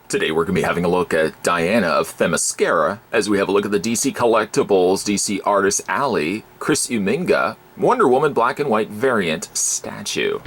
Today we're going to be having a look at Diana of Themyscira as we have a look at the DC Collectibles DC Artist Alley Chris Uminga Wonder Woman black and white variant statue.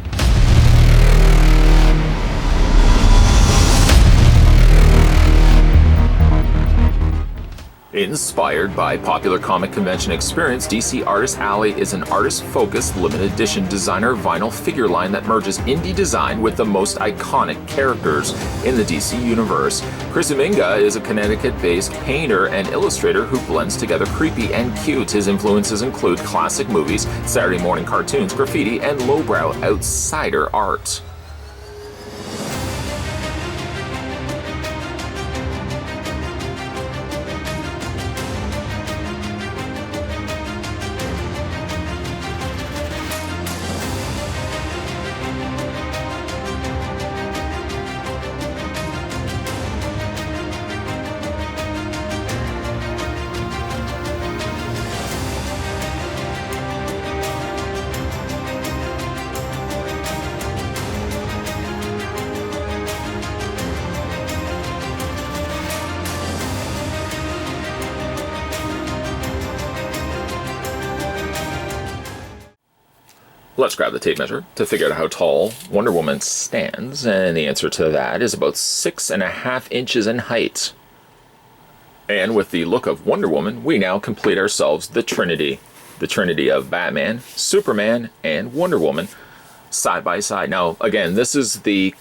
Inspired by popular comic convention experience, DC Artist Alley is an artist-focused, limited edition designer vinyl figure line that merges indie design with the most iconic characters in the DC universe. Chris Uminga is a Connecticut-based painter and illustrator who blends together creepy and cute. His influences include classic movies, Saturday morning cartoons, graffiti, and lowbrow outsider art. Let's grab the tape measure to figure out how tall Wonder Woman stands, and the answer to that is about 6.5 inches in height. And with the look of Wonder Woman, we now complete ourselves the Trinity. The Trinity of Batman, Superman, and Wonder Woman side by side. Now, again, this is the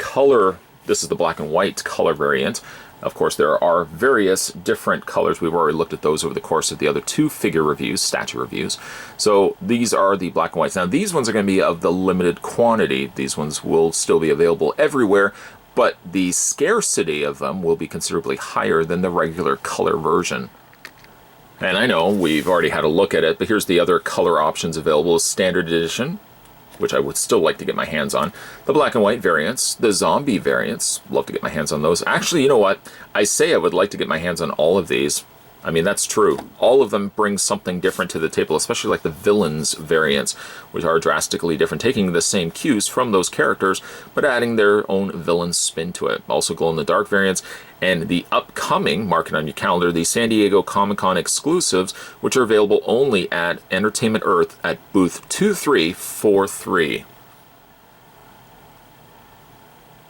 black and white color variant. Of course, there are various different colors. We've already looked at those over the course of the other two figure reviews, statue reviews. So these are the black and whites. Now, these ones are going to be of the limited quantity. These ones will still be available everywhere, but the scarcity of them will be considerably higher than the regular color version. And I know we've already had a look at it, but here's the other color options available: Standard Edition, which I would still like to get my hands on, the black and white variants, the zombie variants, love to get my hands on those. Actually, you know what? I say I would like to get my hands on all of these. I mean, that's true. All of them bring something different to the table, especially like the villains variants, which are drastically different, taking the same cues from those characters, but adding their own villain spin to it. Also glow-in-the-dark variants, and the upcoming, mark it on your calendar, the San Diego Comic-Con exclusives, which are available only at Entertainment Earth at booth 2343.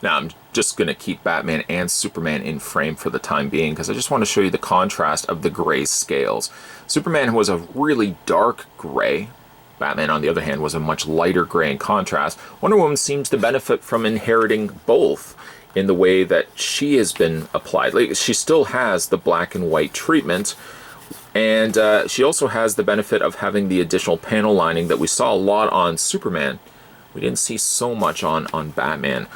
Now, I'm just going to keep Batman and Superman in frame for the time being because I just want to show you the contrast of the gray scales. Superman was a really dark gray. Batman, on the other hand, was a much lighter gray in contrast. Wonder Woman seems to benefit from inheriting both in the way that she has been applied. Like, she still has the black and white treatment, and she also has the benefit of having the additional panel lining that we saw a lot on Superman. We didn't see so much on Batman.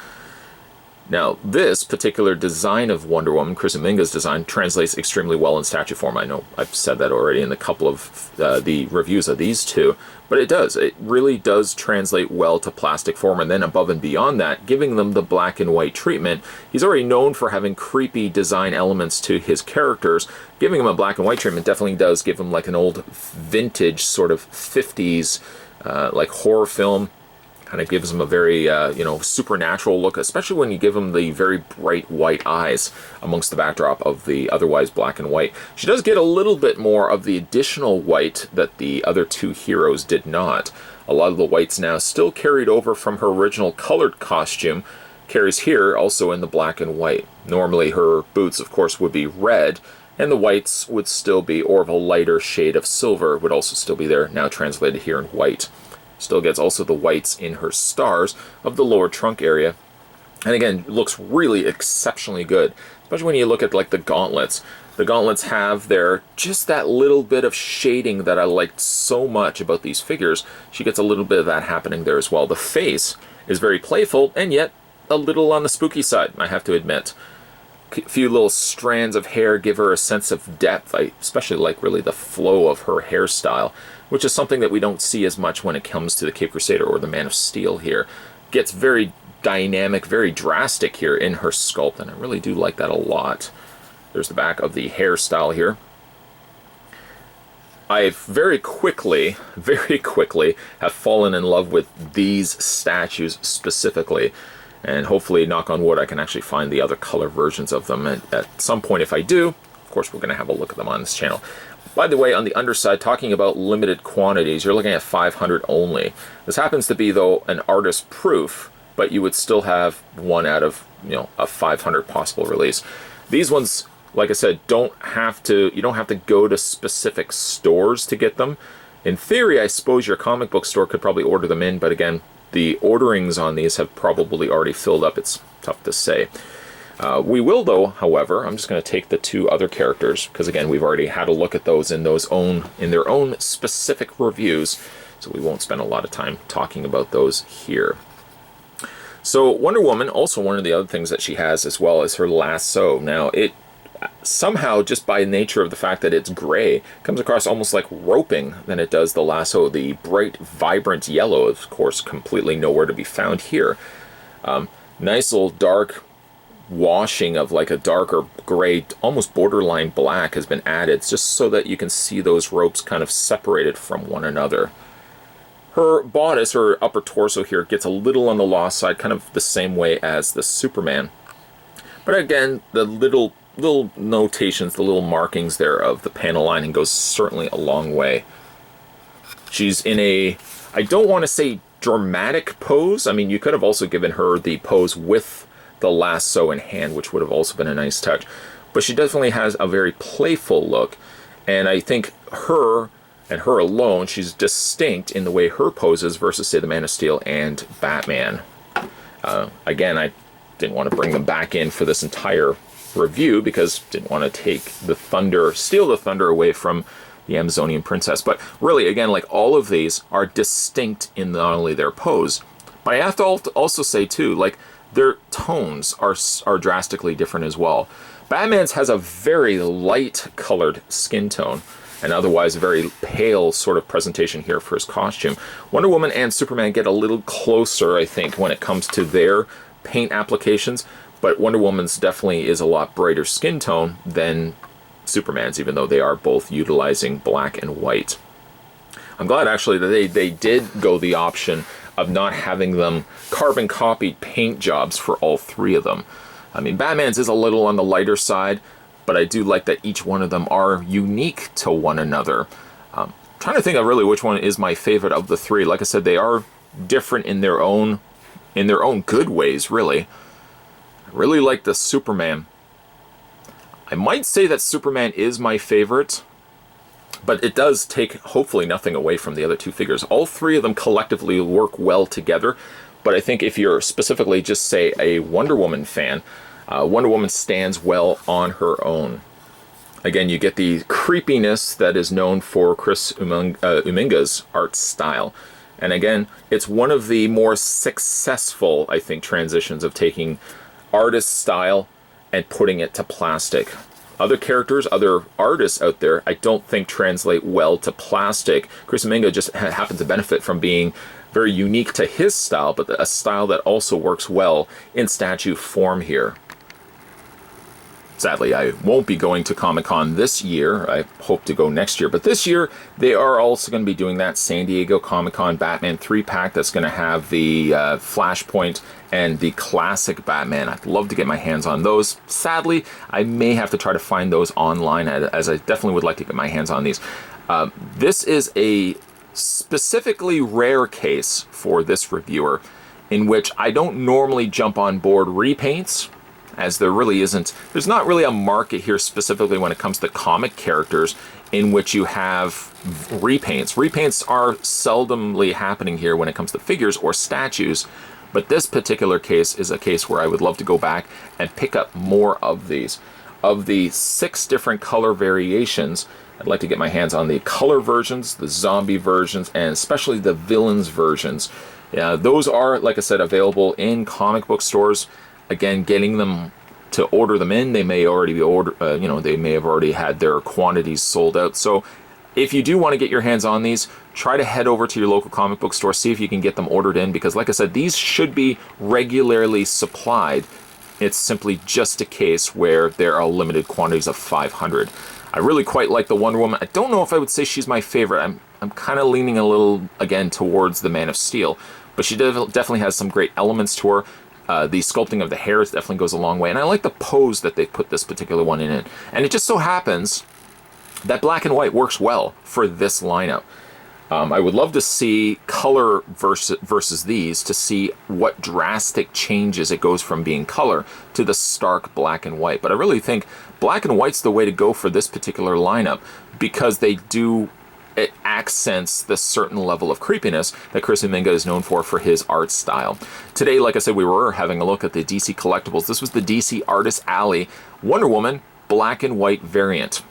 Now, this particular design of Wonder Woman, Chris Uminga's design, translates extremely well in statue form. I know I've said that already in a couple of the reviews of these two, but it does. It really does translate well to plastic form, and then above and beyond that, giving them the black and white treatment. He's already known for having creepy design elements to his characters. Giving him a black and white treatment definitely does give him like an old vintage sort of 50s like horror film. Kind of gives him a very, supernatural look, especially when you give him the very bright white eyes amongst the backdrop of the otherwise black and white. She does get a little bit more of the additional white that the other two heroes did not. A lot of the whites now still carried over from her original colored costume, carries here also in the black and white. Normally her boots, of course, would be red, and the whites would still be, or of a lighter shade of silver would also still be there, now translated here in white. Still gets also the whites in her stars of the lower trunk area. And again, looks really exceptionally good, especially when you look at like the gauntlets. The gauntlets have just that little bit of shading that I liked so much about these figures. She gets a little bit of that happening there as well. The face is very playful and yet a little on the spooky side, I have to admit. A few little strands of hair give her a sense of depth. I especially like really the flow of her hairstyle, which is something that we don't see as much when it comes to the Cape Crusader or the Man of Steel here. Gets very dynamic, very drastic here in her sculpt, and I really do like that a lot. There's the back of the hairstyle here. I very quickly have fallen in love with these statues specifically. And hopefully, knock on wood, I can actually find the other color versions of them. And at some point, if I do, of course, we're going to have a look at them on this channel. By the way, on the underside, talking about limited quantities, you're looking at 500 only. This happens to be, though, an artist proof, but you would still have one out of, a 500 possible release. These ones, like I said, you don't have to go to specific stores to get them. In theory, I suppose your comic book store could probably order them in, but again, the orderings on these have probably already filled up. It's tough to say. We will, though, however, I'm just going to take the two other characters, because again, we've already had a look at those in their own specific reviews, so we won't spend a lot of time talking about those here. So Wonder Woman, also one of the other things that she has as well is her lasso. Now, it somehow, just by nature of the fact that it's gray, comes across almost like roping than it does the lasso. The bright, vibrant yellow, of course, completely nowhere to be found here. Nice little dark washing of like a darker gray, almost borderline black has been added, just so that you can see those ropes kind of separated from one another. Her bodice, her upper torso here, gets a little on the lost side, kind of the same way as the Superman. But again, the little notations, the little markings there of the panel lining goes certainly a long way. She's in a, I don't want to say dramatic pose. I mean, you could have also given her the pose with the lasso in hand, which would have also been a nice touch. But she definitely has a very playful look. And I think her, and her alone, she's distinct in the way her poses versus, say, the Man of Steel and Batman. Again, I didn't want to bring them back in for this entire review because didn't want to steal the thunder away from the Amazonian Princess. But really, again, like all of these are distinct in not only their pose, but I have to also say too, like their tones are drastically different as well. Batman's has a very light colored skin tone, and otherwise a very pale sort of presentation here for his costume. Wonder Woman and Superman get a little closer, I think, when it comes to their paint applications, but Wonder Woman's definitely is a lot brighter skin tone than Superman's, even though they are both utilizing black and white. I'm glad actually that they did go the option of not having them carbon copied paint jobs for all three of them. I mean, Batman's is a little on the lighter side, but I do like that each one of them are unique to one another. Trying to think of really which one is my favorite of the three. Like I said, they are different in their own good ways, really. I really like the Superman. I might say that Superman is my favorite, but it does take, hopefully, nothing away from the other two figures. All three of them collectively work well together, but I think if you're specifically just, say, a Wonder Woman fan, Wonder Woman stands well on her own. Again, you get the creepiness that is known for Chris Uminga's art style. And again, it's one of the more successful, I think, transitions of taking artist style and putting it to plastic. Other characters, other artists out there, I don't think translate well to plastic. Chris Uminga just happens to benefit from being very unique to his style, but a style that also works well in statue form here. Sadly, I won't be going to Comic-Con this year. I hope to go next year. But this year, they are also going to be doing that San Diego Comic-Con Batman 3-pack that's going to have the Flashpoint and the classic Batman. I'd love to get my hands on those. Sadly, I may have to try to find those online, as I definitely would like to get my hands on these. This is a specifically rare case for this reviewer in which I don't normally jump on board repaints, as there really isn't. There's not really a market here specifically when it comes to comic characters in which you have repaints. Repaints are seldomly happening here when it comes to figures or statues, but this particular case is a case where I would love to go back and pick up more of these. Of the 6 different color variations, I'd like to get my hands on the color versions, the zombie versions, and especially the villains versions. Those are, like I said, available in comic book stores. Again, getting them to order them in, they may already be they may have already had their quantities sold out. So if you do want to get your hands on these, try to head over to your local comic book store, see if you can get them ordered in, because like I said, these should be regularly supplied. It's simply just a case where there are limited quantities of 500. I really quite like the Wonder Woman. I don't know if I would say she's my favorite. I'm kind of leaning a little, again, towards the Man of Steel, but she definitely has some great elements to her. The sculpting of the hair definitely goes a long way, and I like the pose that they put this particular one in it. And it just so happens that black and white works well for this lineup. I would love to see color versus these to see what drastic changes it goes from being color to the stark black and white. But I really think black and white's the way to go for this particular lineup, because they do, it accents the certain level of creepiness that Chris Huminga is known for his art style. Today, like I said, we were having a look at the DC collectibles. This was the DC Artist Alley Wonder Woman black and white variant,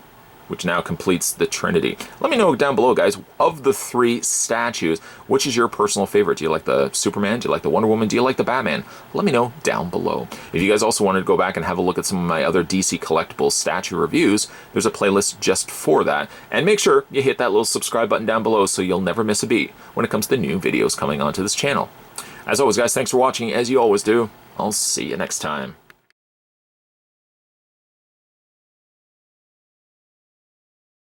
which now completes the Trinity. Let me know down below, guys, of the 3 statues, which is your personal favorite? Do you like the Superman? Do you like the Wonder Woman? Do you like the Batman? Let me know down below. If you guys also wanted to go back and have a look at some of my other DC Collectibles statue reviews, there's a playlist just for that. And make sure you hit that little subscribe button down below so you'll never miss a beat when it comes to new videos coming onto this channel. As always, guys, thanks for watching. As you always do, I'll see you next time.